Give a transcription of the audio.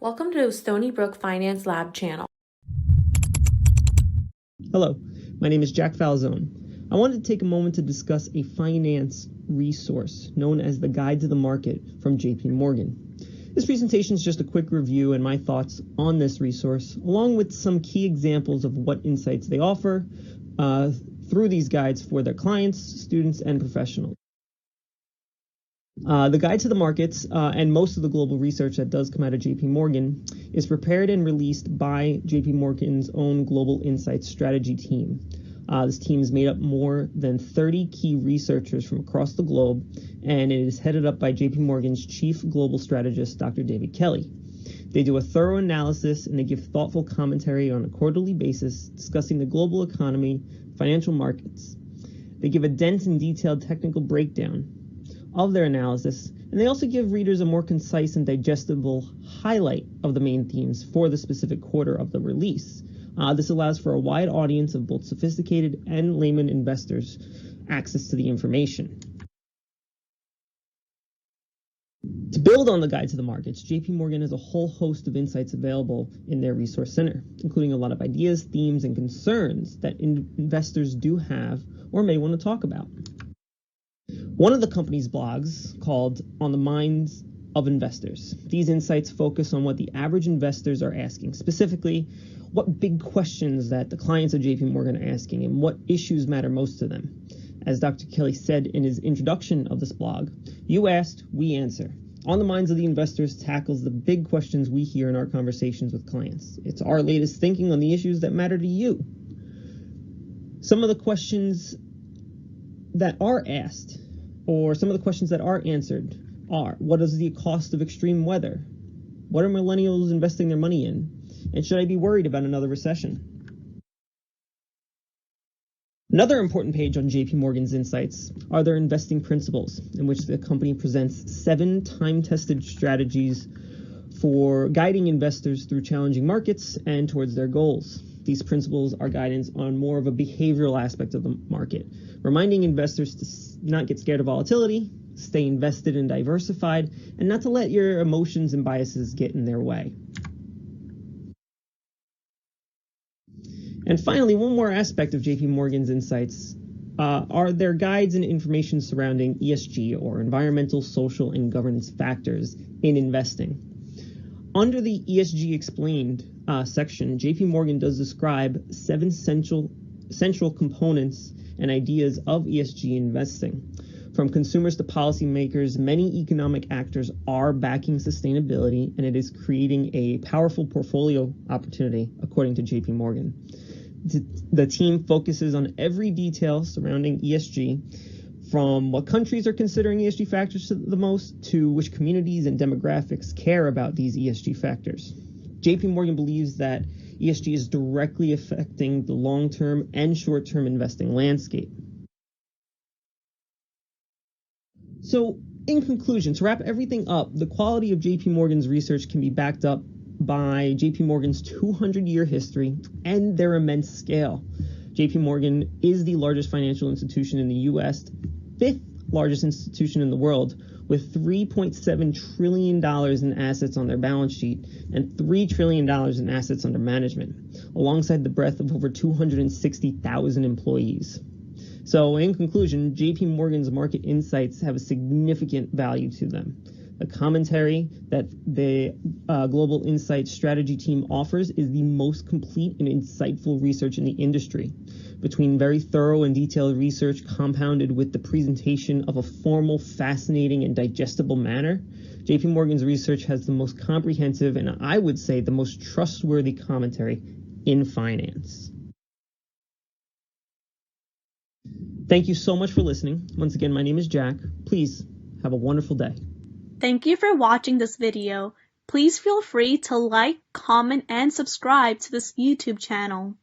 Welcome to Stony Finance Lab channel. Hello, my name is Jack Falzone. I wanted to take a moment to discuss a finance resource known as the Guide to the Market from JP Morgan. This presentation is just a quick review and my thoughts on this resource, along with some key examples of what insights they offer through these guides for their clients, students, and professionals. The Guide to the Markets and most of the global research that does come out of JP Morgan is prepared and released by JP Morgan's own Global Insights strategy team. This team is made up more than 30 key researchers from across the globe, and it is headed up by JP Morgan's chief global strategist, Dr. David Kelly. They do a thorough analysis and they give thoughtful commentary on a quarterly basis discussing the global economy, financial markets. They give a dense and detailed technical breakdown of their analysis, and they also give readers a more concise and digestible highlight of the main themes for the specific quarter of the release. This allows for a wide audience of both sophisticated and layman investors access to the information. To build on the Guide to the Markets, JP Morgan has a whole host of insights available in their resource center, including a lot of ideas, themes, and concerns that investors do have or may want to talk about. One of the company's blogs called On the Minds of Investors. These insights focus on what the average investors are asking, specifically what big questions that the clients of JP Morgan are asking and what issues matter most to them. As Dr. Kelly said in his introduction of this blog, you asked, we answer. On the Minds of the Investors tackles the big questions we hear in our conversations with clients. It's our latest thinking on the issues that matter to you. Some of the questions that are asked, or some of the questions that are answered, are: what is the cost of extreme weather? What are millennials investing their money in? And should I be worried about another recession? Another important page on JP Morgan's insights are their investing principles, in which the company presents 7 time-tested strategies for guiding investors through challenging markets and towards their goals. These principles are guidance on more of a behavioral aspect of the market, reminding investors to not get scared of volatility, stay invested and diversified, and not to let your emotions and biases get in their way. And finally, one more aspect of JP Morgan's insights are their guides and information surrounding ESG, or environmental, social, and governance factors in investing. Under the ESG Explained section, JP Morgan does describe 7 central components and ideas of ESG investing. From consumers to policymakers, many economic actors are backing sustainability, and it is creating a powerful portfolio opportunity, according to JP Morgan. The team focuses on every detail surrounding ESG, from what countries are considering ESG factors the most to which communities and demographics care about these ESG factors. JP Morgan believes that ESG is directly affecting the long-term and short-term investing landscape. So, in conclusion, to wrap everything up, the quality of JP Morgan's research can be backed up by JP Morgan's 200-year history and their immense scale. JP Morgan is the largest financial institution in the U.S., 5th largest institution in the world, with $3.7 trillion in assets on their balance sheet and $3 trillion in assets under management, alongside the breadth of over 260,000 employees. So in conclusion, JP Morgan's market insights have a significant value to them. The commentary that the Global Insights strategy team offers is the most complete and insightful research in the industry. Between very thorough and detailed research compounded with the presentation of a formal, fascinating, and digestible manner, JP Morgan's research has the most comprehensive and, I would say, the most trustworthy commentary in finance. Thank you so much for listening. Once again, my name is Jack. Please have a wonderful day. Thank you for watching this video. Please feel free to like, comment, and subscribe to this YouTube channel.